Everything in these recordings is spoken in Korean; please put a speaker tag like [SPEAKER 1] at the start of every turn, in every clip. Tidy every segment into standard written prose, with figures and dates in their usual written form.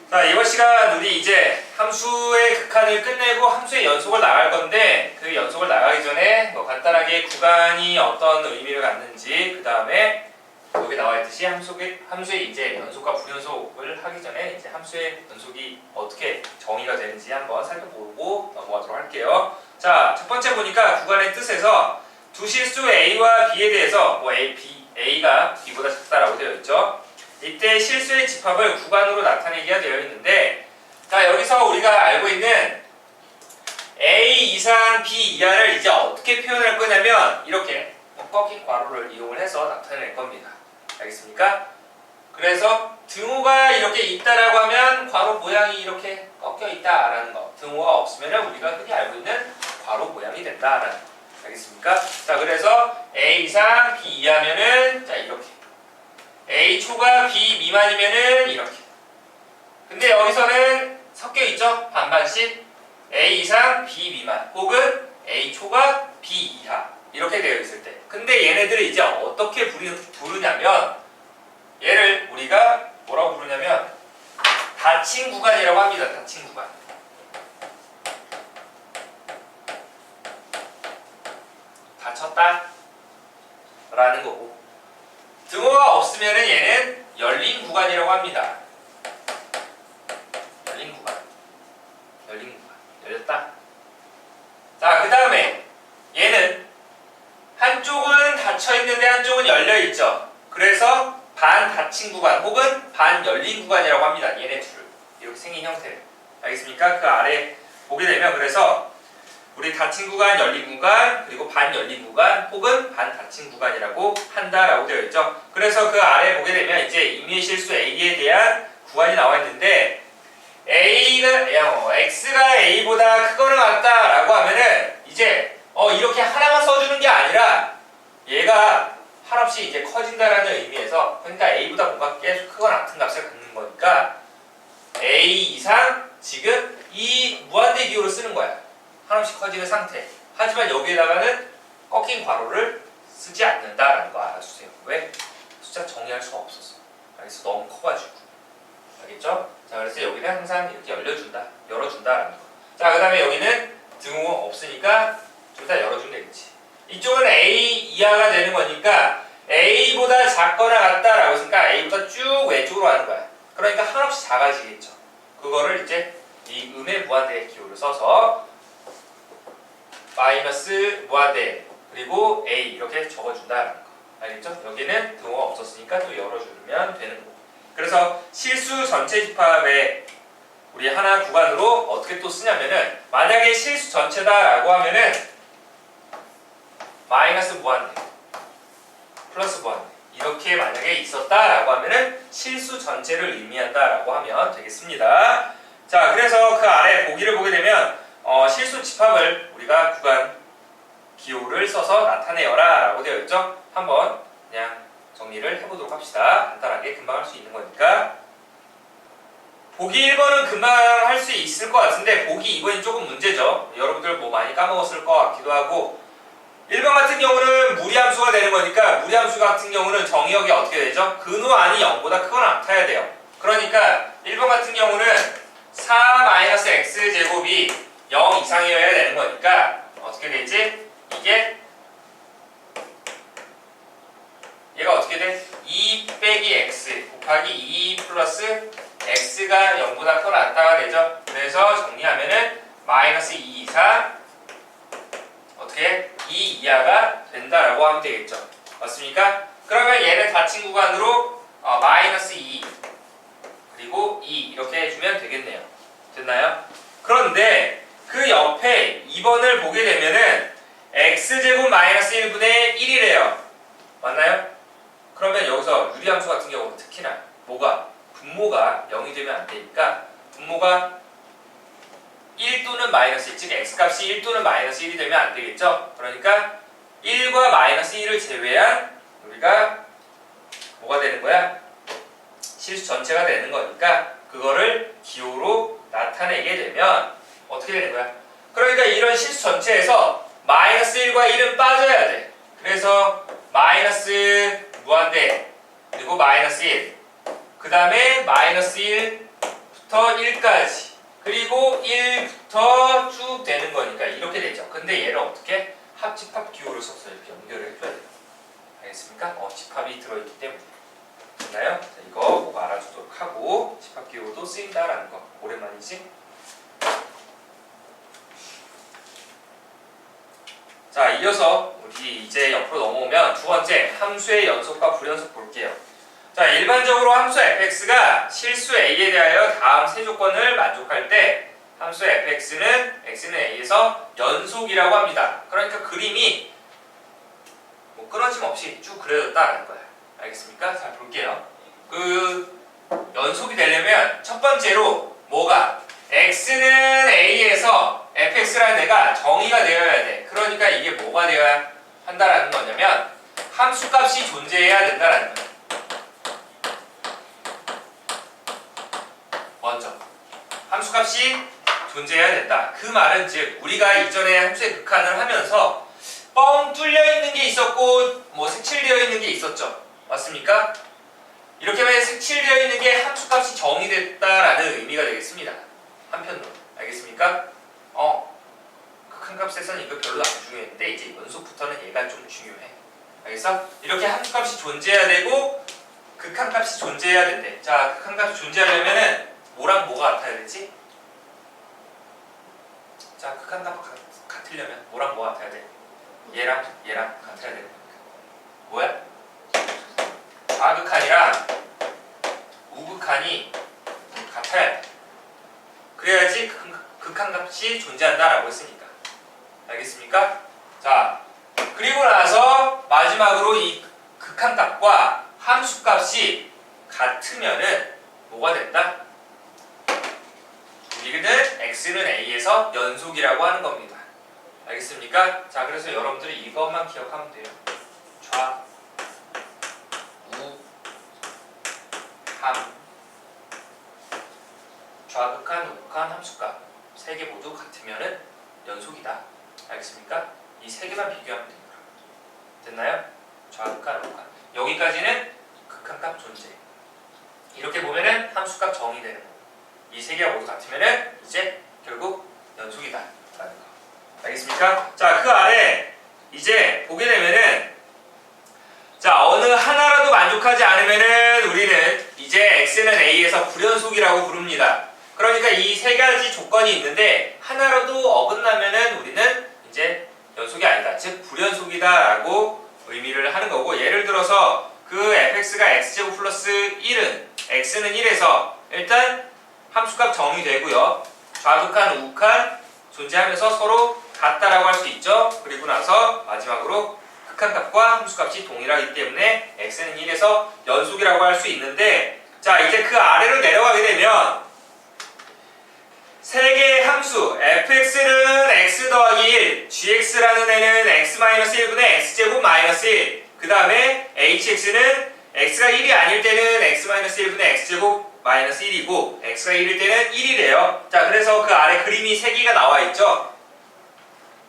[SPEAKER 1] 자, 이번 시간 우리 이제 함수의 극한을 끝내고 함수의 연속을 나갈 건데 그 연속을 나가기 전에 간단하게 구간이 어떤 의미를 갖는지 그 다음에 여기 나와 있듯이 함수의 이제 연속과 불연속을 하기 전에 이제 함수의 연속이 어떻게 정의가 되는지 한번 살펴보고 넘어가도록 할게요. 자, 첫 번째 보니까 구간의 뜻에서 두 실수 A와 B에 대해서 A가 B보다 작다라고 되어 있죠. 이때 실수의 집합을 구간으로 나타내기가 되어 있는데, 자, 여기서 우리가 알고 있는 A 이상 B 이하를 이제 어떻게 표현할 거냐면 이렇게 꺾인 괄호를 이용을 해서 나타낼 겁니다. 알겠습니까? 그래서 등호가 이렇게 있다라고 하면 괄호 모양이 이렇게 꺾여 있다라는 거. 등호가 없으면 우리가 흔히 알고 있는 괄호 모양이 된다라는 거. 알겠습니까? 자, 그래서 A 이상 B 이하면은 자, 이렇게. A 초과 B 미만이면은 이렇게. 근데 여기서는 섞여 있죠? 반반씩. A 이상 B 미만 혹은 A 초과 B 이하 이렇게 되어 있을 때. 근데 얘네들을 이제 어떻게 부르냐면 얘를 우리가 뭐라고 부르냐면 닫힌 구간이라고 합니다. 닫힌 구간. 닫혔다 라는 거고, 등호가 없으면은 얘는 열린 구간이라고 합니다. 열린 구간. 열린 구간. 열렸다. 자, 그 다음에 얘는 한쪽은 닫혀 있는데 한쪽은 열려 있죠. 그래서 반 닫힌 구간 혹은 반 열린 구간이라고 합니다. 얘네 둘을. 이렇게 생긴 형태를. 알겠습니까? 그 아래 보게 되면 그래서 우리 닫힌 구간, 열린 구간, 그리고 반 열린 구간 혹은 반 닫힌 구간이라고 한다라고 되어 있죠. 그래서 그 아래 보게 되면 이제 임의의 실수 A에 대한 구간이 나와 있는데 X가 A보다 크거나 같다라고 하면은 이제 이렇게 하나만 써주는 게 아니라 얘가 한없이 이제 커진다라는 의미에서, 그러니까 A보다 뭔가 계속 크거나 같은 값을 갖는 거니까 A 이상 지금 이 무한대 기호를 쓰는 거야. 한없이 커지는 상태. 하지만 여기에다가는 꺾인 괄호를 쓰지 않는다라는 거 알아주세요. 왜? 숫자 정리할 수가 없었어. 알겠어? 너무 커가지고. 알겠죠? 자, 그래서 여기는 항상 이렇게 열어준다라는 거. 자, 그 다음에 여기는 등호 없으니까 둘 다 열어주면 되겠지. 이쪽은 A 이하가 되는 거니까 A보다 작거나 같다라고 했으니까 A보다 쭉 왼쪽으로 가는 거야. 그러니까 한없이 작아지겠죠. 그거를 이제 이 음의 무한대 기호를 써서 마이너스 무한대 그리고 A 이렇게 적어준다라는 거. 알겠죠? 여기는 등호가 없었으니까 또 열어주면 되는 거고. 그래서 실수 전체 집합에 우리 하나 구간으로 어떻게 또 쓰냐면은 만약에 실수 전체다라고 하면은 마이너스 무한대 플러스 무한대 이렇게 만약에 있었다라고 하면은 실수 전체를 의미한다라고 하면 되겠습니다. 자, 그래서 그 아래 보기를 보게 되면 실수 집합을 우리가 구간 기호를 써서 나타내어라 라고 되어 있죠. 한번 그냥 정리를 해보도록 합시다. 간단하게 금방 할 수 있는 거니까. 보기 1번은 금방 할 수 있을 것 같은데 보기 2번이 조금 문제죠. 여러분들 뭐 많이 까먹었을 것 같기도 하고, 1번 같은 경우는 무리함수가 되는 거니까 무리함수 같은 경우는 정의역이 어떻게 되죠? 근호 안이 0보다 크거나 같아야 돼요. 그러니까 1번 같은 경우는 4-x제곱이 0 이상이어야 되는 거니까 어떻게 되지? 이게 얘가 어떻게 돼? 2 빼기 x 곱하기 2 플러스 x가 0보다 크거나 같다가 되죠. 그래서 정리하면은 마이너스 2 이상 어떻게 2 이하가 된다라고 하면 되겠죠. 맞습니까? 그러면 얘는 닫힌 구간으로 마이너스 2 그리고 2 이렇게 해주면 되겠네요. 됐나요? 그런데 그 옆에 2번을 보게 되면은 x제곱 마이너스 1분의 1이래요. 맞나요? 그러면 여기서 유리함수 같은 경우는 특히나 분모가 0이 되면 안 되니까 분모가 1 또는 마이너스 1, 즉 x값이 1 또는 마이너스 1이 되면 안 되겠죠? 그러니까 1과 마이너스 1을 제외한 우리가 뭐가 되는 거야? 실수 전체가 되는 거니까 그거를 기호로 나타내게 되면 어떻게 되는 거야? 그러니까 이런 실수 전체에서 마이너스 1과 1은 빠져야 돼. 그래서 마이너스 무한대 그리고 마이너스 1 그 다음에 마이너스 1 1부터 1까지 그리고 1부터 쭉 되는 거니까 이렇게 되죠. 근데 얘를 어떻게 합집합 기호를 써서 이렇게 연결을 해줘야 돼요. 알겠습니까? 집합이 들어있기 때문에. 됐나요? 자, 이거 꼭 알아주도록 하고 집합 기호도 쓰인다라는 거 오랜만이지? 자, 이어서 우리 이제 옆으로 넘어오면 두 번째 함수의 연속과 불연속 볼게요. 자, 일반적으로 함수 fx가 실수 a에 대하여 다음 세 조건을 만족할 때 함수 fx는 x는 a에서 연속이라고 합니다. 그러니까 그림이 뭐 끊어짐 없이 쭉 그려졌다는 거야. 알겠습니까? 자, 볼게요. 그 연속이 되려면 첫 번째로 뭐가 x는 a에서 fx라는 애가 정의가 되어야 돼. 그러니까 이게 뭐가 되어야 한다라는 거냐면 함수값이 존재해야 된다라는 거야. 먼저 함수값이 존재해야 된다. 그 말은 즉 우리가 이전에 함수의 극한을 하면서 뻥 뚫려 있는 게 있었고 뭐 색칠되어 있는 게 있었죠. 맞습니까? 이렇게 하면 색칠되어 있는 게 함수값이 정의됐다라는 의미가 되겠습니다. 한편으로. 알겠습니까? 극한값에서는 이거 별로 안 중요했는데 이제 연속부터는 얘가 좀 중요해. 알겠어? 이렇게 함수값이 존재해야 되고 극한값이 존재해야 된대. 자, 극한값이 존재하려면은 뭐랑 뭐가 같아야 되지? 자, 극한값 같으려면 뭐랑 뭐가 같아야 돼? 얘랑 같아야 되는 거니까. 뭐야? 좌극한이랑 우극한이 같아야 돼. 그래야지 극한값이 존재한다라고 했으니까. 알겠습니까? 자, 그리고 나서 마지막으로 이 극한값과 함수값이 같으면은 뭐가 된다? 우리는 x는 a에서 연속이라고 하는 겁니다. 알겠습니까? 자, 그래서 여러분들이 이것만 기억하면 돼요. 좌, 우, 함, 좌극한, 우극한, 함수값 세 개 모두 같으면은 연속이다. 알겠습니까? 이 세 개만 비교하면 됩니다. 됐나요? 좌극한, 우극한. 여기까지는 극한값 존재. 이렇게 보면은 함수값 정의되는 거. 이 세 개가 모두 같으면은 이제 결국 연속이다. 라는 거. 알겠습니까? 자, 그 아래 이제 보게 되면은 자, 어느 하나라도 만족하지 않으면은 우리는 이제 x는 a에서 불연속이라고 부릅니다. 그러니까 이 세 가지 조건이 있는데 하나라도 어긋나면은 우리는 이제 연속이 아니다. 즉 불연속이다라고 의미를 하는 거고, 예를 들어서 그 fx가 x제곱 플러스 1은 x는 1에서 일단 함수값 정의되고요. 좌극한, 우극한 존재하면서 서로 같다라고 할 수 있죠. 그리고 나서 마지막으로 극한값과 함수값이 동일하기 때문에 x는 1에서 연속이라고 할 수 있는데, 자, 이제 그 아래로 내려가게 되면 세 개의 함수 fx는 x 더하기 1, gx라는 애는 x-1분의 x제곱 마이너스 1, 그 다음에 hx는 x가 1이 아닐 때는 x-1분의 x제곱 마이너스 1이고 x가 1일 때는 1이래요. 자, 그래서 그 아래 그림이 세 개가 나와 있죠.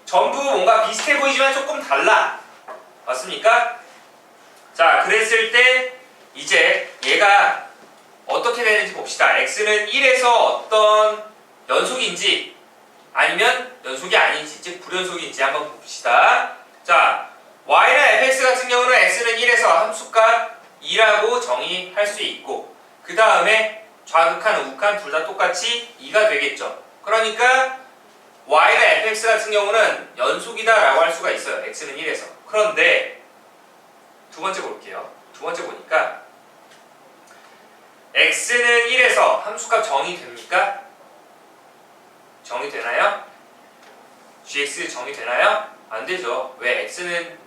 [SPEAKER 1] 전부 뭔가 비슷해 보이지만 조금 달라. 맞습니까? 자, 그랬을 때 이제 얘가 어떻게 되는지 봅시다. x는 1에서 어떤 연속인지 아니면 연속이 아닌지, 즉 불연속인지 한번 봅시다. 자, y나 fx 같은 경우는 x는 1에서 함수값 2라고 정의할 수 있고, 그 다음에 좌극한, 우극한 둘 다 똑같이 2가 되겠죠. 그러니까 y나 fx 같은 경우는 연속이다 라고 할 수가 있어요. x는 1에서. 그런데 두 번째 볼게요. 두 번째 보니까 x는 1에서 함수값 정의됩니까? 정의되나요? gx 정의되나요? 안 되죠. 왜? x는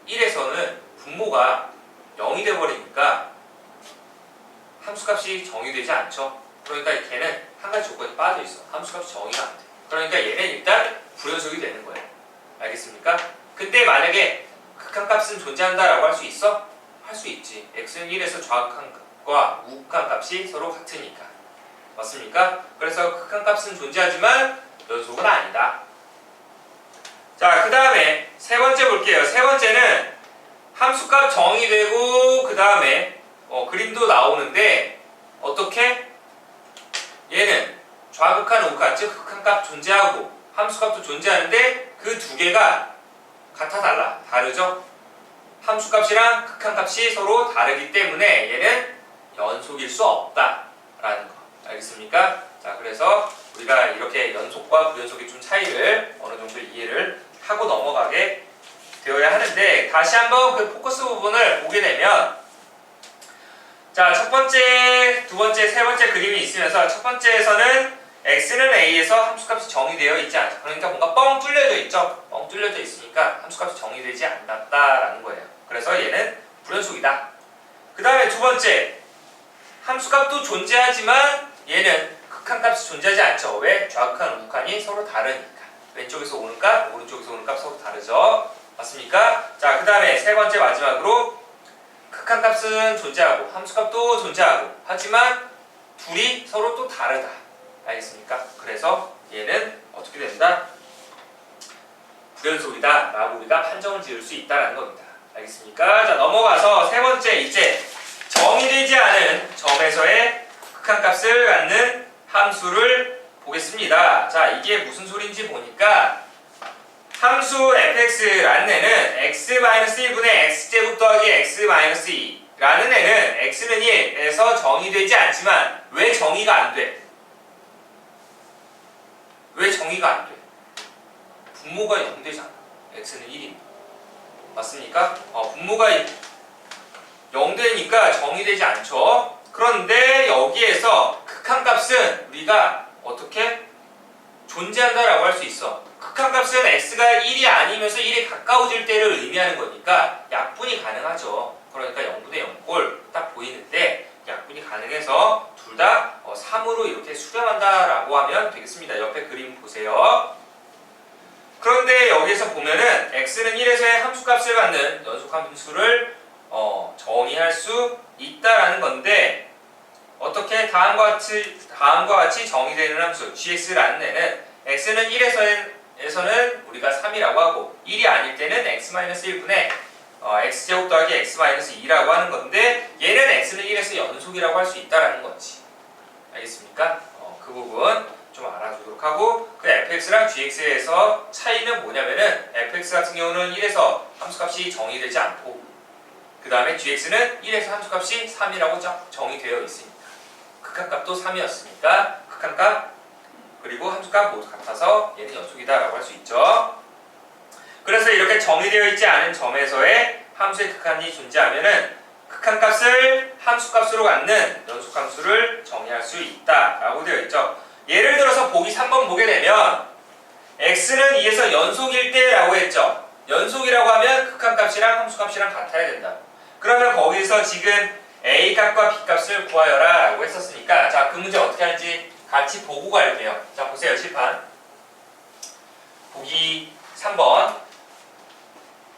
[SPEAKER 1] 1에서는 분모가 0이 돼버리니까 함수값이 정의되지 않죠. 그러니까 걔는 한 가지 조건이 빠져 있어. 함수값이 정의가 안 돼. 그러니까 얘는 일단 불연속이 되는 거예요. 알겠습니까? 근데 만약에 극한값은 존재한다라고 할 수 있어? 할 수 있지. x는 1에서 좌극한과 우극한 값이 서로 같으니까. 맞습니까? 그래서 극한값은 존재하지만 연속은 아니다. 자, 그 다음에 세 번째 볼게요. 세 번째는 함수값 정의되고 그 다음에 그림도 나오는데 어떻게? 얘는 좌극한, 우극한, 즉 극한값 존재하고 함수값도 존재하는데 그 두 개가 같아 달라? 다르죠? 함수값이랑 극한값이 서로 다르기 때문에 얘는 연속일 수 없다라는 거. 알겠습니까? 자, 그래서 우리가 이렇게 연속과 부연속의 좀 차이를 어느 정도 이해를 하고 넘어가게 되어야 하는데, 다시 한번 그 포커스 부분을 보게 되면, 자, 첫 번째, 두 번째, 세 번째 그림이 있으면서 첫 번째에서는 x는 a에서 함수값이 정의되어 있지 않죠. 그러니까 뭔가 뻥 뚫려져 있죠. 뻥 뚫려져 있으니까 함수값이 정의되지 않았다라는 거예요. 그래서 얘는 불연속이다. 그 다음에 두 번째, 함수값도 존재하지만 얘는 극한값이 존재하지 않죠. 왜? 좌극한, 우극한이 서로 다르니까. 왼쪽에서 오는 값, 오른쪽에서 오는 값 서로 다르죠. 맞습니까? 자, 그 다음에 세 번째 마지막으로 극한값은 존재하고 함수값도 존재하고 하지만 둘이 서로 또 다르다. 알겠습니까? 그래서 얘는 어떻게 된다? 불연속이다 라고 우리가 판정을 지을 수 있다는 겁니다. 알겠습니까? 자, 넘어가서 세 번째, 이제 정의되지 않은 점에서의 극한값을 갖는 함수를 보겠습니다. 자, 이게 무슨 소리인지 보니까 함수 fx라는 애는 x-1분의 x제곱 더하기 x-2라는 애는 x는 1에서 정의되지 않지만 왜 정의가 안 돼? 왜 정의가 안 돼? 분모가 0되잖아. x는 1입니다. 맞습니까? 분모가 0되니까 정의되지 않죠. 그런데 여기에서 극한값은 우리가 어떻게 존재한다라고 할 수 있어. 극한값은 x가 1이 아니면서 1에 가까워질 때를 의미하는 거니까 약분이 가능하죠. 그러니까 0분의 0꼴 딱 보이는데 약분이 가능해서 둘 다 3으로 이렇게 수렴한다라고 하면 되겠습니다. 옆에 그림 보세요. 그런데 여기에서 보면은 x는 1에서의 함수값을 갖는 연속함수를 정의할 수 있다라는 건데, 어떻게 다음과 같이 정의되는 함수 gx라는 애는 x는 1에서는 우리가 3이라고 하고 1이 아닐 때는 x-1분의 x제곱 더하기 x-2라고 하는 건데, 얘는 x는 1에서 연속이라고 할 수 있다라는 거지. 알겠습니까? 그 부분 좀 알아두도록 하고, 그 fx랑 gx에서 차이는 뭐냐면은 fx 같은 경우는 1에서 함수값이 정의되지 않고, 그 다음에 gx는 1에서 함수값이 3이라고 정의되어 있습니다. 극한값도 3이었으니까 극한값 그리고 함수값 모두 같아서 얘는 연속이다라고 할 수 있죠. 그래서 이렇게 정의되어 있지 않은 점에서의 함수의 극한이 존재하면은 극한값을 함수값으로 갖는 연속함수를 정의할 수 있다라고 되어 있죠. 예를 들어서 보기 3번 보게 되면 x는 2에서 연속일 때라고 했죠. 연속이라고 하면 극한값이랑 함수값이랑 같아야 된다. 그러면 거기서 지금 a값과 b값을 구하여라 라고 했었으니까, 자, 그 문제 어떻게 하는지 같이 보고 갈게요. 자, 보세요. 칠판 보기 3번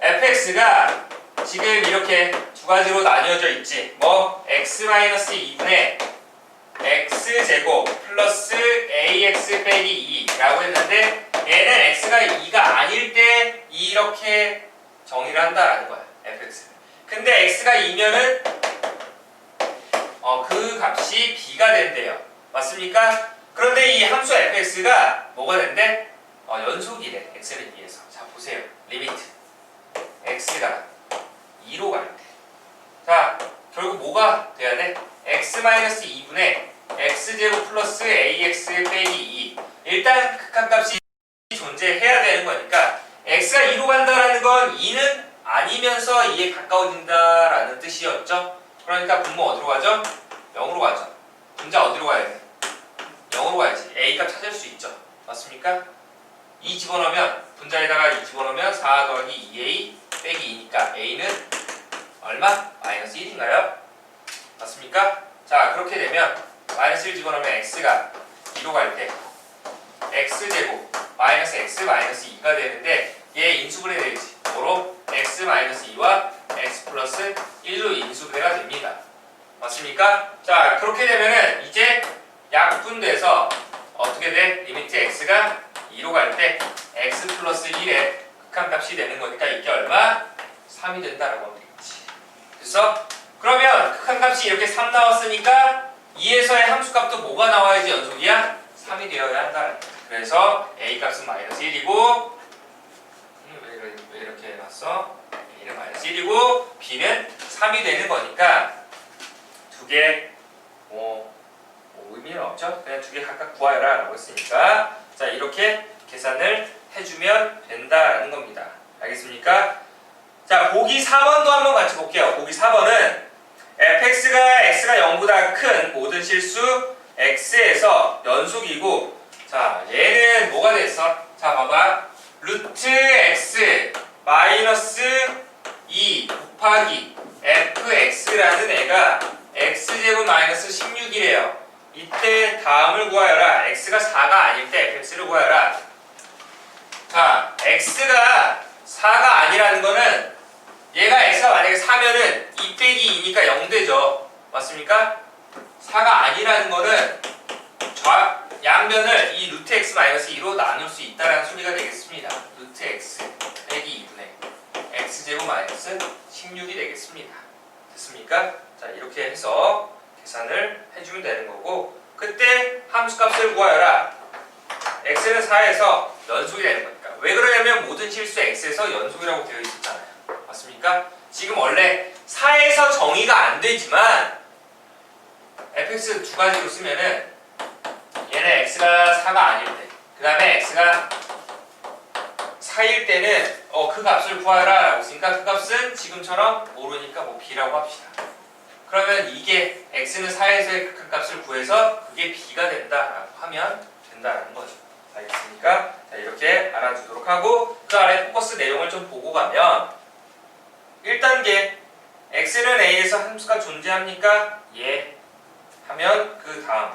[SPEAKER 1] fx가 지금 이렇게 두 가지로 나뉘어져 있지. 뭐 x-2분의 x제곱 플러스 ax 빼기 2라고 했는데, 얘는 x가 2가 아닐 때 이렇게 정의를 한다라는 거야. fx. 근데 x가 2면은 그 값이 b가 된대요. 맞습니까? 그런데 이 함수 fx가 뭐가 된대? 연속이래. x는 2에서. 자, 보세요. 리미트 x가 2로 갈 때. 자, 결국 뭐가 돼야 돼? x-2분의 x제곱 플러스 ax 빼기 2. 일단 극한값이 존재해야 되는 거니까 x가 2로 간다라는 건 2는 아니면서 2에 가까워진다라는 뜻이었죠. 그러니까 분모 어디로 가죠? 0으로 가죠. 분자 어디로 가야 돼? 0으로 가야지. a값 찾을 수 있죠. 맞습니까? 2 집어넣으면, 분자에다가 2 집어넣으면 4 더하기 2a 빼기 2니까 a는 얼마? 마이너스 1인가요? 맞습니까? 자, 그렇게 되면 마이너스 1 집어넣으면 x가 2로 갈 때 x제곱 마이너스 x 마이너스 2가 되는데, 얘 인수분해 되지. 뭐로? x 마이너스 2와 x 플러스 1로 인수분해가 됩니다. 맞습니까? 자, 그렇게 되면은 이제 약분돼서 어떻게 돼? 리미트 x가 2로 갈 때 x 플러스 1의 극한값이 되는 거니까 이게 얼마? 3이 된다라고 하면 되겠지. 그래서 그러면 극한값이 이렇게 3 나왔으니까 2에서의 함수값도 뭐가 나와야지 연속이야? 3이 되어야 한다. 그래서 A 값은 마이너스 1이고 왜 이렇게 해놨어? A는 마이너스 1이고 B는 3이 되는 거니까 두 개 뭐 의미는 없죠? 그냥 두 개 각각 구하여라 라고 했으니까 자 이렇게 계산을 해주면 된다라는 겁니다. 알겠습니까? 자 보기 4번도 한번 같이 볼게요. 보기 4번은 fx가 x가 0보다 큰 모든 실수 x에서 연속이고 자 얘는 뭐가 됐어? 자 봐봐 루트 x 마이너스 2 곱하기 fx라는 애가 x제곱 마이너스 16이래요. 이때 다음을 구하여라. x가 4가 아닐 때 fx를 구하여라. 자 x가 4가 아니라는 거는 얘가 x가 만약에 4면은 2 빼기 2니까 0 되죠. 맞습니까? 4가 아니라는 거는 양변을 이 루트 x 마이너스 2로 나눌 수 있다는 소리가 되겠습니다. 루트 x 빼기 2분의 x제곱 마이너스 16이 되겠습니다. 됐습니까? 자 이렇게 해서 계산을 해주면 되는 거고 그때 함수값을 구하여라. x는 4에서 연속이 되는 거니까. 왜 그러냐면 모든 실수 x에서 연속이라고 되어 있었잖아요. 맞습니까? 지금 원래 4에서 정의가 안 되지만 fx 두 가지로 쓰면은 얘는 x가 4가 아닐 때 그 다음에 x가 4일 때는 그 값을 구하라 라고 했으니까 그 값은 지금처럼 모르니까 뭐 b라고 합시다. 그러면 이게 x는 4에서의 극한값을 구해서 그게 b가 된다라고 하면 된다라는 거죠. 알겠습니까? 자, 이렇게 알아두도록 하고 그 아래 포커스 내용을 좀 보고 가면 1단계 x는 a에서 함수가 존재합니까? 예 하면 그 다음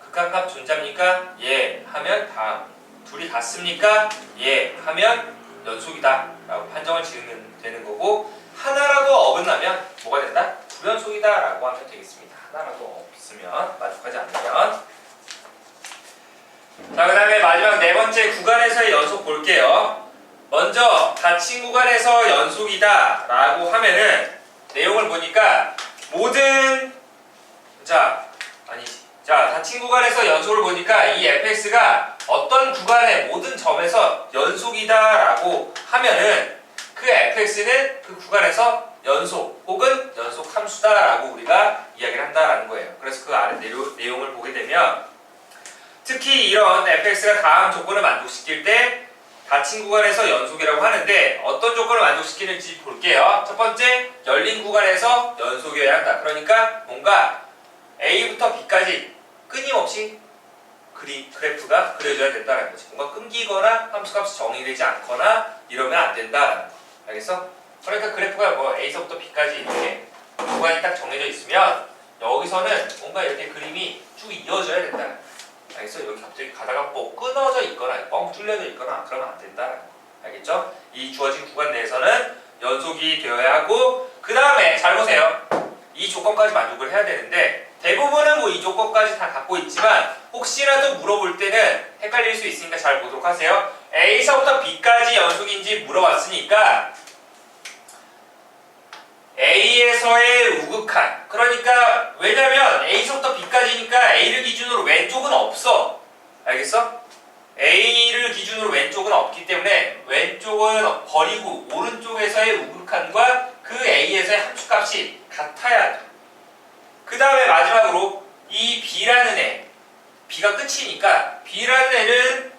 [SPEAKER 1] 극한값 존재합니까? 예 하면 다음 둘이 같습니까? 예 하면 연속이다 라고 판정을 지으면 되는 거고 하나라도 어긋나면 뭐가 된다? 불연속이다 라고 하면 되겠습니다. 하나라도 없으면 만족하지 않으면 자 그 다음에 마지막 네 번째 구간에서의 연속 볼게요. 먼저 닫힌 구간에서 연속이다 라고 하면은 내용을 보니까 모든 닫힌 구간에서 연속을 보니까 이 fx가 어떤 구간의 모든 점에서 연속이다 라고 하면은 그 fx는 그 구간에서 연속 혹은 연속 함수다 라고 우리가 이야기를 한다라는 거예요. 그래서 그 아래 내용을 보게 되면 특히 이런 fx가 다음 조건을 만족시킬 때 닫힌 구간에서 연속이라고 하는데 어떤 조건을 만족시키는지 볼게요. 첫 번째, 열린 구간에서 연속이어야 한다. 그러니까 뭔가 A부터 B까지 끊임없이 그래프가 그려져야 된다는 거지. 뭔가 끊기거나 함수값이 정의되지 않거나 이러면 안 된다라는 거. 알겠어? 그러니까 그래프가 뭐 A서부터 B까지 이렇게 구간이 딱 정해져 있으면 여기서는 뭔가 이렇게 그림이 쭉 이어져야 된다는 거. 알겠어? 여기 갑자기 가다가 뭐 끊어져 있거나 뻥 뚫려져 있거나 그러면 안 된다라는 거. 알겠죠? 이 주어진 구간 내에서는 연속이 되어야 하고 그 다음에 잘 보세요. 이 조건까지 만족을 해야 되는데 대부분은 뭐 이 조건까지 다 갖고 있지만 혹시라도 물어볼 때는 헷갈릴 수 있으니까 잘 보도록 하세요. A서부터 B까지 연속인지 물어봤으니까 A에서의 우극한 그러니까 왜냐면 A서부터 B까지니까 A를 기준으로 왼쪽은 없어. 알겠어? A를 기준으로 왼쪽은 없기 때문에 왼쪽은 버리고 오른쪽에서의 우극한과 그 A에서의 함수값이 같아야 돼. 그 다음에 마지막으로 이 B라는 애 B가 끝이니까 B라는 애는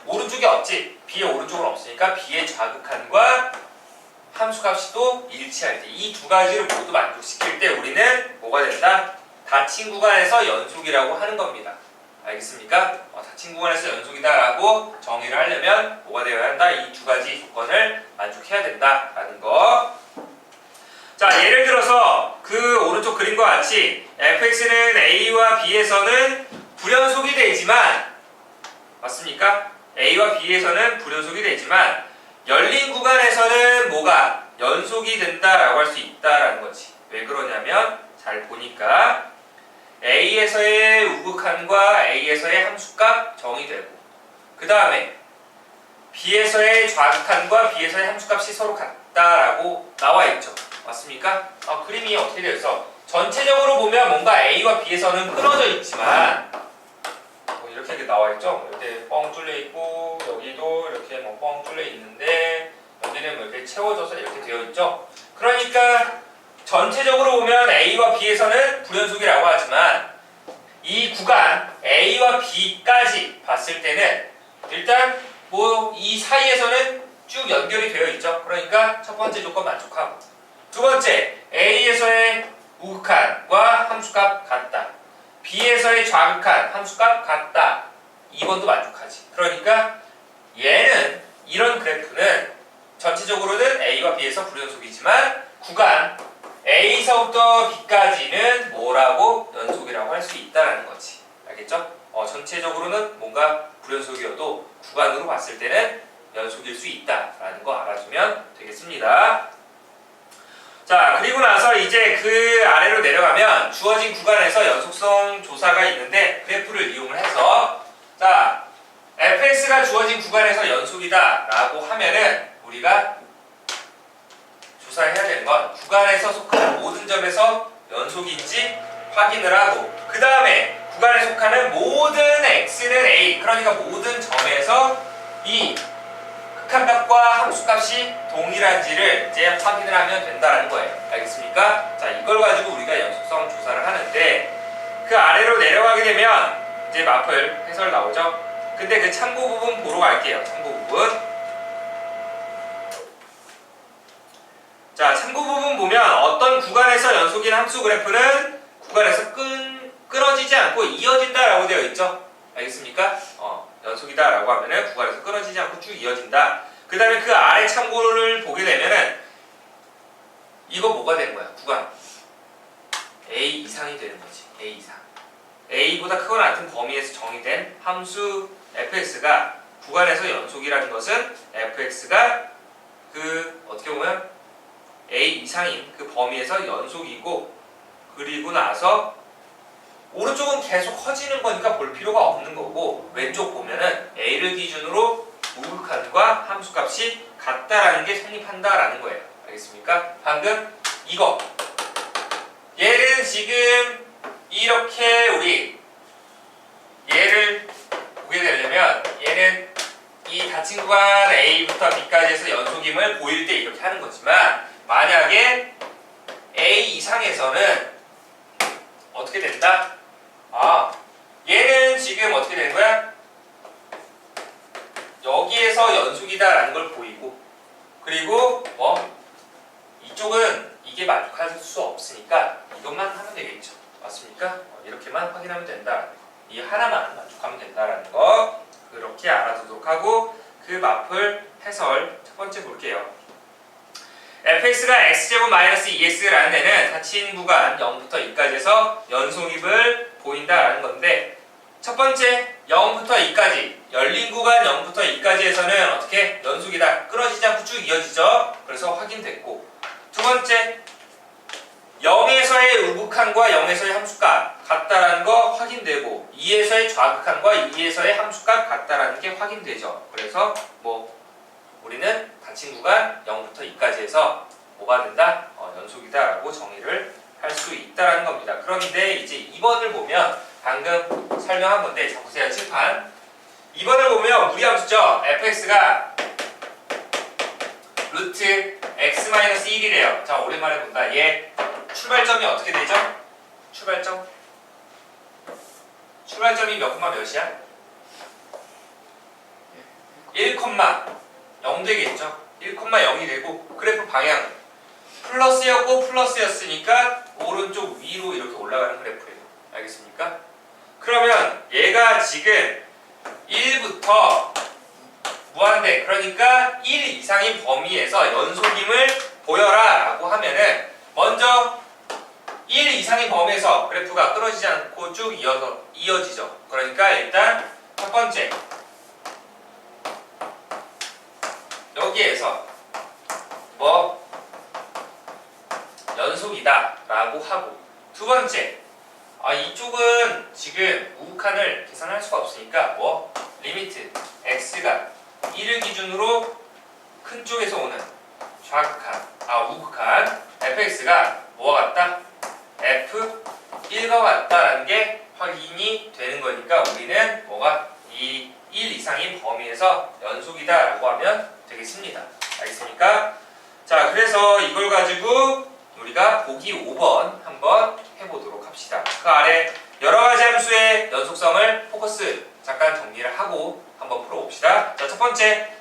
[SPEAKER 1] 오른쪽에 없지. B의 오른쪽은 없으니까 B의 좌극한과 함수값이 또 일치할 때 이 두 가지를 모두 만족시킬 때 우리는 뭐가 된다? 닫힌 구간에서 연속이라고 하는 겁니다. 알겠습니까? 닫힌 구간에서 연속이다라고 정의를 하려면 뭐가 되어야 한다? 이 두 가지 조건을 만족해야 된다라는 거. 자, 예를 들어서 그 오른쪽 그림과 같이 fx는 a와 b에서는 불연속이 되지만 맞습니까? a와 b에서는 불연속이 되지만 열린 구간에서는 뭐가 연속이 된다라고 할 수 있다라는 거지. 왜 그러냐면 잘 보니까 A에서의 우극한과 A에서의 함수값 정의되고 그 다음에 B에서의 좌극한과 B에서의 함수값이 서로 같다라고 나와 있죠. 맞습니까? 그림이 어떻게 되어 있어? 전체적으로 보면 뭔가 A와 B에서는 끊어져 있지만 이렇게 나와 있죠. 이렇게 뻥 뚫려 있고 여기도 이렇게 뭐 뻥 뚫려 있는데 여기는 뭐 이렇게 채워져서 이렇게 되어 있죠. 그러니까 전체적으로 보면 A와 B에서는 불연속이라고 하지만 이 구간 A와 B까지 봤을 때는 일단 뭐 이 사이에서는 쭉 연결이 되어 있죠. 그러니까 첫 번째 조건 만족하고, 두 번째 A에서의 우극한과 함수값 같다, B에서의 좌극한 함수값 같다, 2번도 만족하지. 그러니까 얘는 이런 그래프는 전체적으로는 A와 B에서 불연속이지만 구간 A서부터 B까지는 뭐라고? 연속이라고 할 수 있다라는 거지. 알겠죠? 전체적으로는 뭔가 불연속이어도 구간으로 봤을 때는 연속일 수 있다라는 거 알아주면 되겠습니다. 자, 그리고 나서 이제 그 아래로 내려가면 주어진 구간에서 연속성 조사가 있는데 그래프를 이용을 해서 자, fx가 주어진 구간에서 연속이다 라고 하면은 우리가 조사해야 되는 건 구간에서 속하는 모든 점에서 연속인지 확인을 하고, 그 다음에 구간에 속하는 모든 x는 a, 그러니까 모든 점에서 이 극한값과 함수값이 동일한지를 이제 확인을 하면 된다는 거예요. 알겠습니까? 자, 이걸 가지고 우리가 연속성 조사를 하는데 그 아래로 내려가게 되면 이제 마플 해설 나오죠. 근데 그 참고 부분 보러 갈게요. 참고 부분. 자, 참고 부분 보면 어떤 구간에서 연속인 함수 그래프는 구간에서 끊어지지 않고 이어진다라고 되어 있죠. 알겠습니까? 연속이다라고 하면은 구간에서 끊어지지 않고 쭉 이어진다. 그 다음에 그 아래 참고를 보게 되면은 이거 뭐가 되는 거야? 구간 A 이상이 되는 거지. A 이상. A보다 크거나 같은 범위에서 정의된 함수 fx가 구간에서 연속이라는 것은 fx가 그 어떻게 보면 A 이상인 그 범위에서 연속이고, 그리고 나서 오른쪽은 계속 커지는 거니까 볼 필요가 없는 거고, 왼쪽 보면은 A를 기준으로 우극한과 함수값이 같다라는 게 성립한다라는 거예요. 알겠습니까? 방금 이거 얘를 지금 이렇게 우리 얘를 보게 되려면 얘는 이 닫힌 구간 A부터 B까지 해서 연속임을 보일 때 이렇게 하는 거지만, 만약에 A 이상에서는 어떻게 된다? 얘는 지금 어떻게 되는 거야? 여기에서 연속이다라는 걸 보이고, 그리고 이쪽은 이게 만족할 수 없으니까 이것만 하면 되겠죠. 맞습니까? 이렇게만 확인하면 된다. 이 하나만 만족하면 된다라는 거 그렇게 알아두도록 하고, 그 마플 해설 첫 번째 볼게요. fx가 x제곱 마이너스 2x라는 데는 닫힌 구간 0부터 2까지 해서 연속임을 보인다라는 건데, 첫 번째 0부터 2까지 열린 구간 0부터 2까지 해서는 어떻게? 연속이다. 끊어지지 않고 쭉 이어지죠. 그래서 확인됐고, 두 번째 0에서의 우극한과 0에서의 함수값 같다라는 거 확인되고, 2에서의 좌극한과 2에서의 함수값 같다라는 게 확인되죠. 그래서 우리는 닫힌 구간 0부터 2까지 해서 뭐가 된다? 연속이다라고 정의를 할 수 있다라는 겁니다. 그런데 이제 2번을 보면 방금 설명한 건데, 자 보세요. 칠판 2번을 보면 무리함수죠. fx가 루트 x-1이래요. 자, 오랜만에 본다. 얘 출발점이 어떻게 되죠? 출발점이 몇 콤마 몇이야? 1,0 되겠죠. 1,0이 되고, 그래프 방향은 플러스였고 플러스였으니까 오른쪽 위로 이렇게 올라가는 그래프예요. 알겠습니까? 그러면 얘가 지금 1부터 무한대, 그러니까 1 이상인 범위에서 연속임을 보여라 라고 하면은 먼저 1 이상인 범위에서 그래프가 끊어지지 않고 쭉 이어지죠. 그러니까 일단 첫 번째 여기에서 연속이다 라고 하고, 두 번째 이쪽은 지금 우극한을 계산할 수가 없으니까 리미트 x가 1을 기준으로 큰 쪽에서 오는 좌극한 우극한 fx가 뭐와 같다? F1과 같다라는 게 확인이 되는 거니까 우리는 뭐가 이 1 이상인 범위에서 연속이다라고 하면 되겠습니다. 알겠습니까? 자, 그래서 이걸 가지고 우리가 보기 5번 한번 해보도록 합시다. 그 아래 여러 가지 함수의 연속성을 포커스 잠깐 정리를 하고 한번 풀어봅시다. 자, 첫 번째,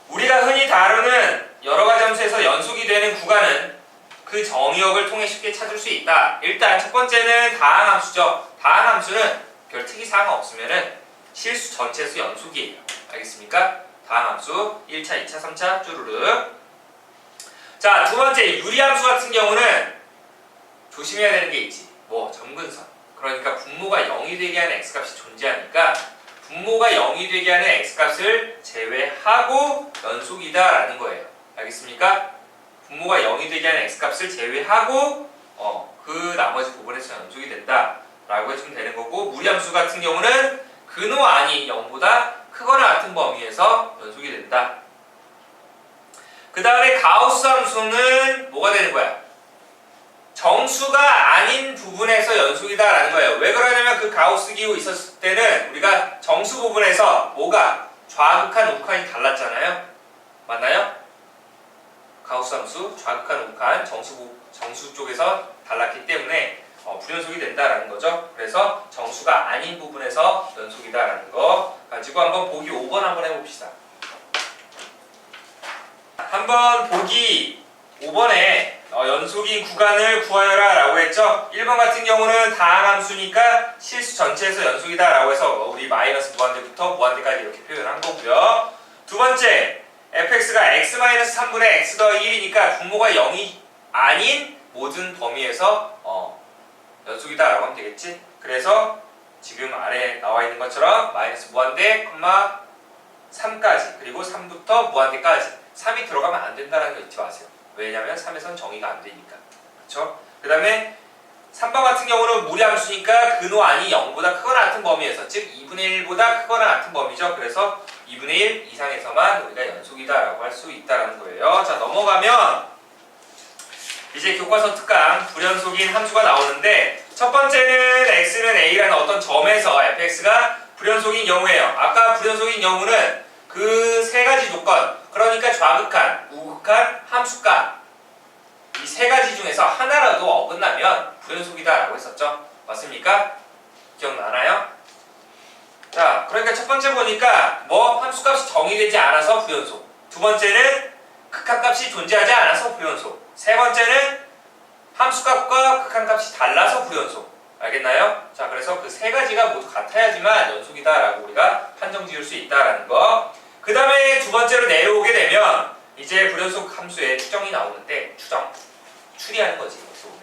[SPEAKER 1] 우리가 흔히 다루는 여러 가지 함수에서 연속이 되는 구간은 그 정의역을 통해 쉽게 찾을 수 있다. 일단 첫 번째는 다항함수죠. 다항함수는 별 특이사항 없으면은 실수 전체수 연속이에요. 알겠습니까? 다항함수 1차, 2차, 3차 쭈루르. 자, 두 번째 유리함수 같은 경우는 조심해야 되는 게 있지. 뭐 점근선. 그러니까 분모가 0이 되게 하는 x값이 존재하니까 분모가 0이 되게 하는 x값을 제외하고 연속이다라는 거예요. 알겠습니까? 분모가 0이 되게 하는 x값을 제외하고 그 나머지 부분에서 연속이 된다라고 해주면 되는 거고, 무리함수 같은 경우는 근호 아니 0보다 크거나 같은 범위에서 연속이 된다. 그 다음에 가우스 함수는 뭐가 되는 거야? 정수가 아닌 부분에서 연속이다라는 거예요. 왜 그러냐면 그 가우스 기호 있었을 때는 우리가 정수 부분에서 뭐가 좌극한 우극한이 달랐잖아요. 맞나요? 가우스 함수 좌극한 우극한 정수 쪽에서 달랐기 때문에 불연속이 된다라는 거죠. 그래서 정수가 아닌 부분에서 연속이다라는 거 가지고 한번 보기 5번 한번 해봅시다. 한번 보기 5번에 연속인 구간을 구하여라 라고 했죠. 1번 같은 경우는 다항함수니까 실수 전체에서 연속이다 라고 해서 우리 마이너스 무한대부터 무한대까지 이렇게 표현한 거고요. 두 번째, fx가 x-3분의 x 더하기 1이니까 분모가 0이 아닌 모든 범위에서 연속이다 라고 하면 되겠지. 그래서 지금 아래 나와 있는 것처럼 마이너스 무한대, 3까지 그리고 3부터 무한대까지 3이 들어가면 안 된다는 거 잊지 마세요. 왜냐면 3에선 정의가 안 되니까. 그렇죠? 그 다음에 3번 같은 경우는 무리함수니까 근호 아니 0보다 크거나 같은 범위에서, 즉 2분의 1보다 크거나 같은 범위죠. 그래서 2분의 1 이상에서만 우리가 연속이다 라고 할 수 있다는 거예요. 자, 넘어가면 이제 교과서 특강 불연속인 함수가 나오는데, 첫 번째는 x는 a라는 어떤 점에서 fx가 불연속인 경우예요. 아까 불연속인 경우는 그 세 가지 조건, 그러니까 좌극한, 우극한, 함수값, 이 세 가지 중에서 하나라도 어긋나면 불연속이다 라고 했었죠. 맞습니까? 기억나나요? 자, 그러니까 첫 번째 보니까 함수값이 정의되지 않아서 불연속, 두 번째는 극한값이 존재하지 않아서 불연속, 세 번째는 함수값과 극한값이 달라서 불연속. 알겠나요? 자, 그래서 그 세 가지가 모두 같아야지만 연속이다 라고 우리가 판정 지을 수 있다라는 거. 그 다음에 두 번째로 내려오게 되면 이제 불연속 함수의 추정이 나오는데, 추리하는 거지. 어떻게 보면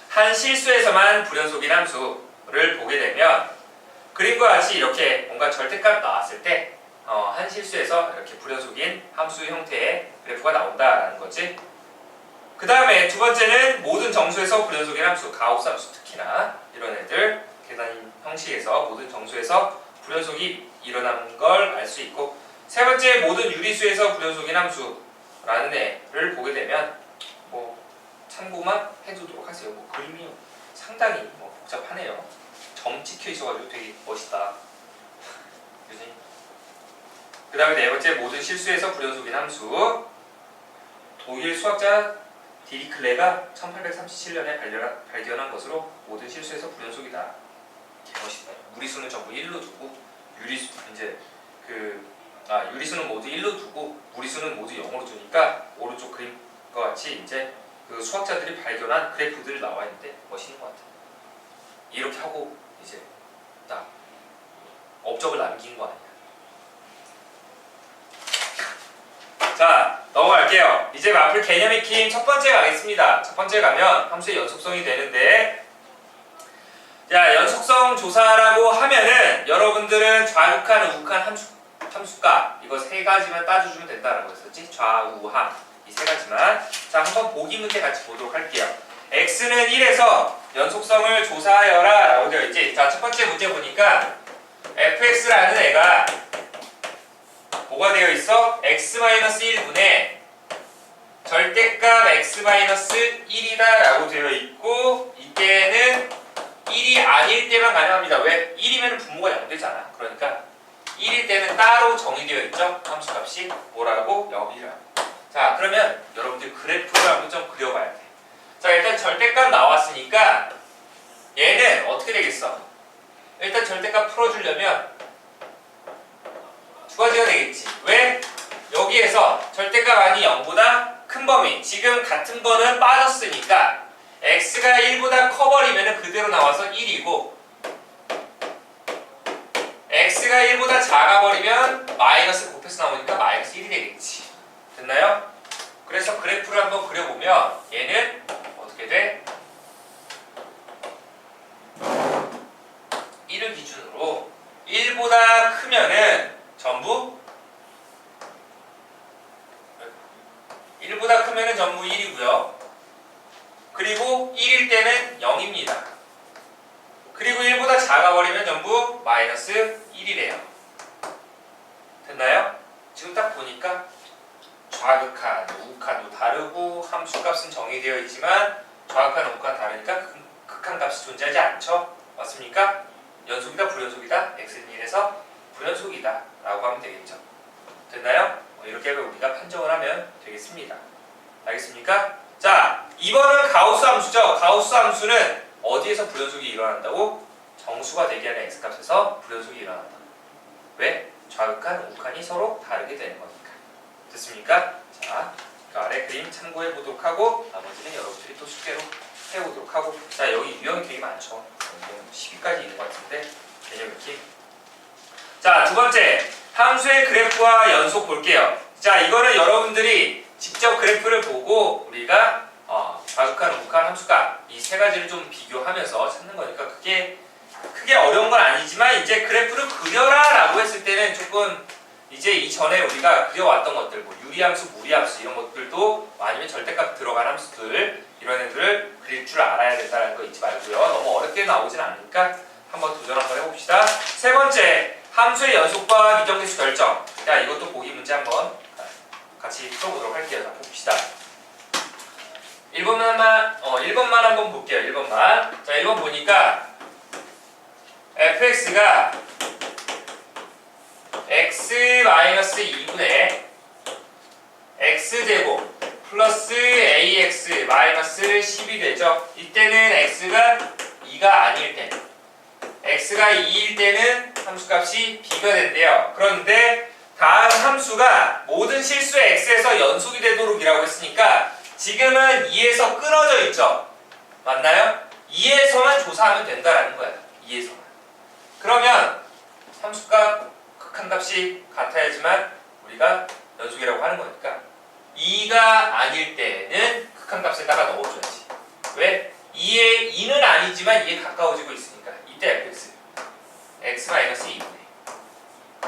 [SPEAKER 1] 한 실수에서만 불연속인 함수를 보게 되면 그림과 같이 이렇게 뭔가 절대값 나왔을 때 한 실수에서 이렇게 불연속인 함수 형태의 그래프가 나온다라는 거지. 그 다음에 두 번째는 모든 정수에서 불연속인 함수, 가우스 함수 특히나 이런 애들 계산 형식에서 모든 정수에서 불연속이 일어나는 걸 알 수 있고, 세 번째 모든 유리수에서 불연속인 함수라는 애를 보게 되면 참고만 해두도록 하세요. 그림이 상당히 복잡하네요. 점 찍혀 있어가지고 되게 멋있다. 그지? 그 다음에 네 번째 모든 실수에서 불연속인 함수. 독일 수학자 디리클레가 1837년에 발견한 것으로 모든 실수에서 불연속이다. 멋있다. 무리수는 전부 1로 두고 유리수는 모두 1로 두고 무리수는 모두 0으로 두니까 오른쪽 그림과 같이 이제 그 수학자들이 발견한 그래프들이 나와 있는데 멋있는 것 같아요. 이렇게 하고 이제 딱 업적을 남긴 거 아니야. 자, 넘어갈게요. 이제 마플 개념 익힘 첫 번째 가겠습니다. 첫 번째 가면 함수의 연속성이 되는데, 자, 연속성 조사라고 하면은 여러분들은 좌극한, 우극한 함수값 이거 세 가지만 따져주면 된다라고 했었지. 좌우함 이 세 가지만. 자, 한번 보기 문제 같이 보도록 할게요. x는 1에서 연속성을 조사하여라 라고 되어 있지. 자, 첫 번째 문제 보니까 fx라는 애가 뭐가 되어 있어? x-1분의 절대값 x-1이다 라고 되어 있고 이때는 1이 아닐 때만 가능합니다. 왜? 1이면 분모가 0되잖아. 그러니까 1일 때는 따로 정의되어 있죠. 함수값이 뭐라고? 0이라고. 자, 그러면 여러분들 그래프를 한번 좀 그려봐야 돼. 자, 일단 절대값 나왔으니까 얘는 어떻게 되겠어? 일단 절대값 풀어주려면 두 가지가 되겠지. 왜? 여기에서 절대값 아니 0보다 큰 범위, 지금 같은 거는 빠졌으니까 x가 1보다 커버리면 그대로 나와서 1이고 x가 1보다 작아버리면 마이너스 곱해서 나오니까 마이너스 1이 되겠지. 됐나요? 그래서 그래프를 한번 그려보면 얘는 어떻게 돼? 1을 기준으로 1보다 크면은 전부 1이고요. 그리고 1일 때는 0입니다. 그리고 1보다 작아버리면 전부 마이너스 1이래요. 됐나요? 지금 딱 보니까 좌극한, 우극한도 다르고 함수값은 정의되어 있지만 좌극한, 우극한 다르니까 극한값이 존재하지 않죠? 맞습니까? 연속이다, 불연속이다? x는 1에서 불연속이다 라고 하면 되겠죠. 됐나요? 이렇게 우리가 판정을 하면 되겠습니다. 알겠습니까? 자, 2번은 가우스 함수죠. 가우스 함수는 어디에서 불연속이 일어난다고? 정수가 대기하는 x값에서 불연속이 일어난다. 왜? 좌극한, 우극한이 서로 다르게 되는 거니까. 됐습니까? 자, 그 아래 그림 참고해 보도록 하고 나머지는 여러분들이 또 숙제로 해보도록 하고. 자, 여기 유형이 되게 많죠. 10위까지 있는 것 같은데 개념 익히. 자, 두 번째 함수의 그래프와 연속 볼게요. 자, 이거는 여러분들이 직접 그래프를 보고 우리가 좌극한, 우극한 함수값 이 세 가지를 좀 비교하면서 찾는 거니까 그게 크게 어려운 건 아니지만 이제 그래프를 그려라 라고 했을 때는 조금 이제 이전에 우리가 그려왔던 것들 뭐 유리함수, 무리함수 이런 것들도 아니면 절대값 들어간 함수들 이런 애들을 그릴 줄 알아야 된다는 거 잊지 말고요. 너무 어렵게 나오진 않으니까 한번 도전 한번 해봅시다. 세 번째 함수의 연속과 미정계수 결정. 자, 이것도 보기 문제 한번 같이 풀어보도록 할게요. 자, 봅시다. 1번만 한번 볼게요. 1번만. 자, 1번 보니까 fx가 x-2분의 x제곱 플러스 ax 마이너스 10이 되죠. 이때는 x가 2가 아닐 때 x가 2일 때는 함수값이 b가 된대요. 그런데 다음 함수가 모든 실수의 x에서 연속이 되도록 이라고 했으니까 지금은 2에서 끊어져 있죠. 맞나요? 2에서만 조사하면 된다라는 거야. 2에서만. 그러면 함수값 극한값이 같아야지만 우리가 연속이라고 하는 거니까 2가 아닐 때는 극한값에다가 넣어줘야지. 왜? 2는 아니지만 2에 가까워지고 있으니까 이때 fx x-2분의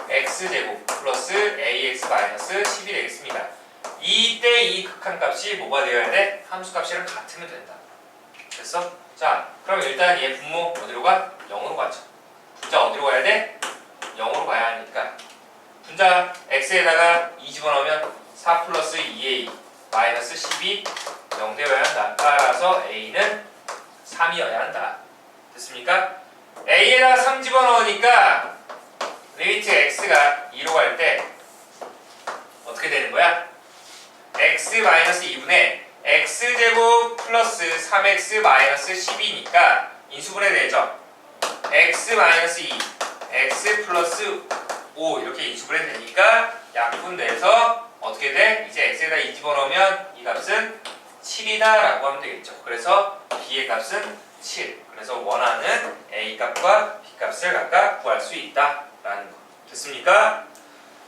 [SPEAKER 1] x제곱 플러스 ax-11이 되겠습니다. 이때 이 극한값이 뭐가 되어야 돼? 함수값이랑 같으면 된다. 됐어? 자, 그럼 일단 얘 분모 어디로 가? 0으로 가죠. 분자 어디로 가야 돼? 0으로 가야 하니까 분자 x에다가 2 집어넣으면 4 플러스 2a 마이너스 10이 0 되어야 한다. 따라서 a는 3이어야 한다. 됐습니까? a에다가 3 집어넣으니까 리미트 x가 2로 갈 때 어떻게 되는 거야? x-2분의 x제곱 플러스 3x 마이너스 10이니까 인수분해 되죠. x-2 x 플러스 5 이렇게 인수분해 되니까 약분돼서 어떻게 돼? 이제 x에다 2 집어넣으면 이 값은 7이다 라고 하면 되겠죠. 그래서 b의 값은 7. 그래서 원하는 a 값과 b 값을 각각 구할 수 있다 라는 거. 됐습니까?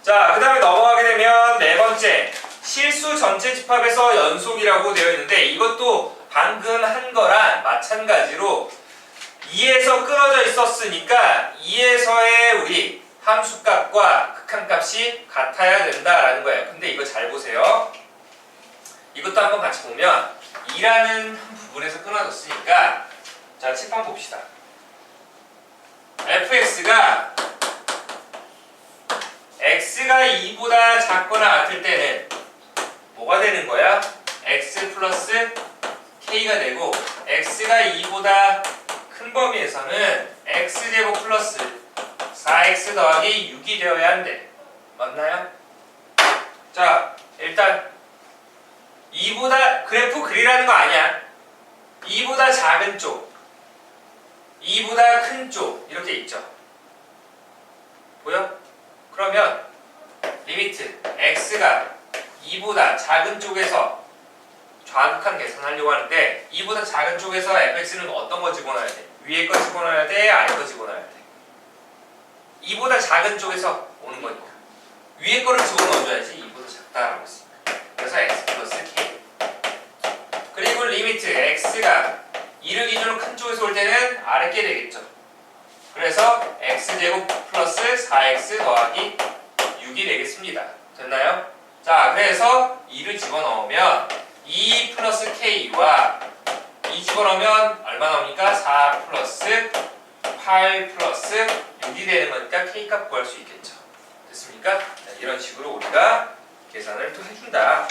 [SPEAKER 1] 자, 그 다음에 넘어가게 되면 네 번째 실수 전체 집합에서 연속이라고 되어 있는데 이것도 방금 한 거랑 마찬가지로 2에서 끊어져 있었으니까 2에서의 우리 함수값과 극한값이 같아야 된다라는 거예요. 근데 이거 잘 보세요. 이것도 한번 같이 보면 2라는 부분에서 끊어졌으니까 자, 칠판 봅시다. fx가 x가 2보다 작거나 같을 때는 뭐가 되는 거야? x 플러스 k가 되고 x가 2보다 큰 범위에서는 x제곱 플러스 4x 더하기 6이 되어야 한대. 맞나요? 자, 일단 2보다 그래프 그리라는 거 아니야. 2보다 작은 쪽, 2보다 큰 쪽 이렇게 있죠. 보여? 그러면 리미트 x가 2보다 작은 쪽에서 좌극한 계산하려고 하는데 2보다 작은 쪽에서 fx는 어떤 거 집어넣어야 돼? 위에 거 집어넣어야 돼? 아래 거 집어넣어야 돼? 2보다 작은 쪽에서 오는 거니까 위에 거를 집어넣어줘야지 2보다 작다라고 했으니까. 그래서 x 플러스 k. 그리고 리미트 x가 2를 기준으로 큰 쪽에서 올 때는 아래 게 되겠죠. 그래서 x제곱 플러스 4x 더하기 6이 되겠습니다. 됐나요? 자, 그래서 2를 집어넣으면 2 플러스 k와 2 집어넣으면 얼마 나옵니까? 4 플러스 8 플러스 6이 되는 거니까 k값 구할 수 있겠죠. 됐습니까? 자, 이런 식으로 우리가 계산을 또 해준다.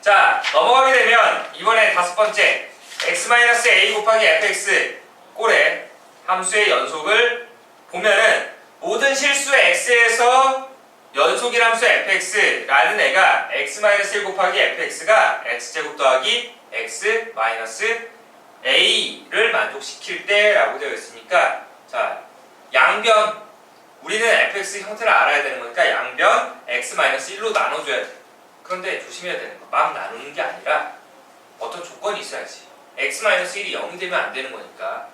[SPEAKER 1] 자, 넘어가게 되면 이번에 다섯 번째 x-a 곱하기 fx 꼴의 함수의 연속을 보면은 모든 실수 x에서 연속일 함수 fx라는 애가 x-1 곱하기 fx가 x제곱 더하기 x-a를 만족시킬 때라고 되어 있으니까 자, 양변 우리는 fx 형태를 알아야 되는 거니까 양변 x-1로 나눠줘야 돼. 그런데 조심해야 되는 거 막 나누는 게 아니라 어떤 조건이 있어야지. x-1이 0이 되면 안 되는 거니까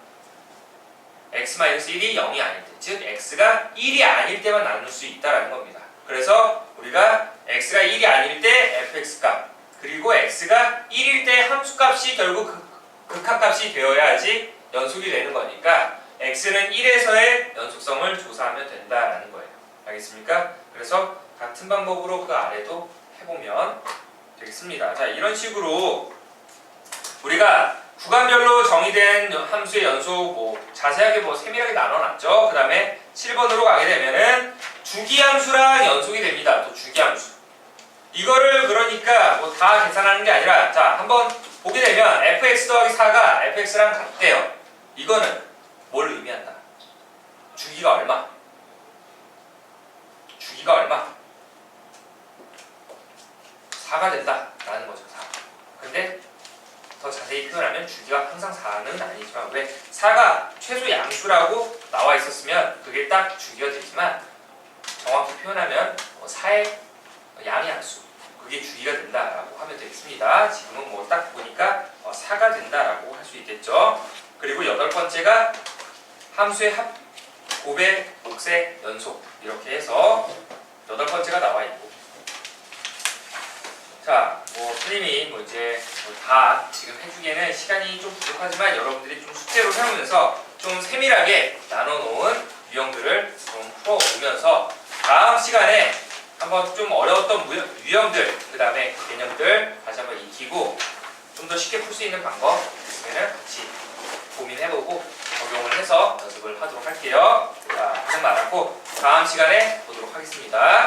[SPEAKER 1] x-1이 0이 아닐 때, 즉 x가 1이 아닐 때만 나눌 수 있다라는 겁니다. 그래서 우리가 x가 1이 아닐 때 fx값 그리고 x가 1일 때 함수값이 결국 극한값이 되어야지 연속이 되는 거니까 x는 1에서의 연속성을 조사하면 된다라는 거예요. 알겠습니까? 그래서 같은 방법으로 그 아래도 해보면 되겠습니다. 자, 이런 식으로 우리가 구간별로 정의된 함수의 연속 자세하게 세밀하게 나눠놨죠. 그 다음에 7번으로 가게 되면은 주기함수랑 연속이 됩니다. 또 주기함수. 이거를 그러니까 다 계산하는 게 아니라 자, 한번 보게 되면 fx 더하기 4가 fx랑 같대요. 이거는 뭘 의미한다? 주기가 얼마? 주기가 얼마? 4가 된다라는 거죠. 4. 근데 더 자세히 표현하면 주기가 항상 4는 아니지만 왜 4가 최소 양수라고 나와 있었으면 그게 딱 주기가 되지만 정확히 표현하면 4의 양양수 그게 주기가 된다라고 하면 되겠습니다. 지금은 딱 보니까 4가 된다라고 할 수 있겠죠. 그리고 여덟 번째가 함수의 합, 곱의 몫의 연속 이렇게 해서 여덟 번째가 나와 있고 자, 선생님이 이제 다 지금 해주기에는 시간이 좀 부족하지만 여러분들이 좀 숙제로 해오면서 좀 세밀하게 나눠놓은 유형들을 좀 풀어오면서 다음 시간에 한번 좀 어려웠던 유형들 그 다음에 개념들 다시 한번 익히고 좀 더 쉽게 풀 수 있는 방법 있으면 같이 고민해보고 적용을 해서 연습을 하도록 할게요. 자, 고생 많았고 다음 시간에 보도록 하겠습니다.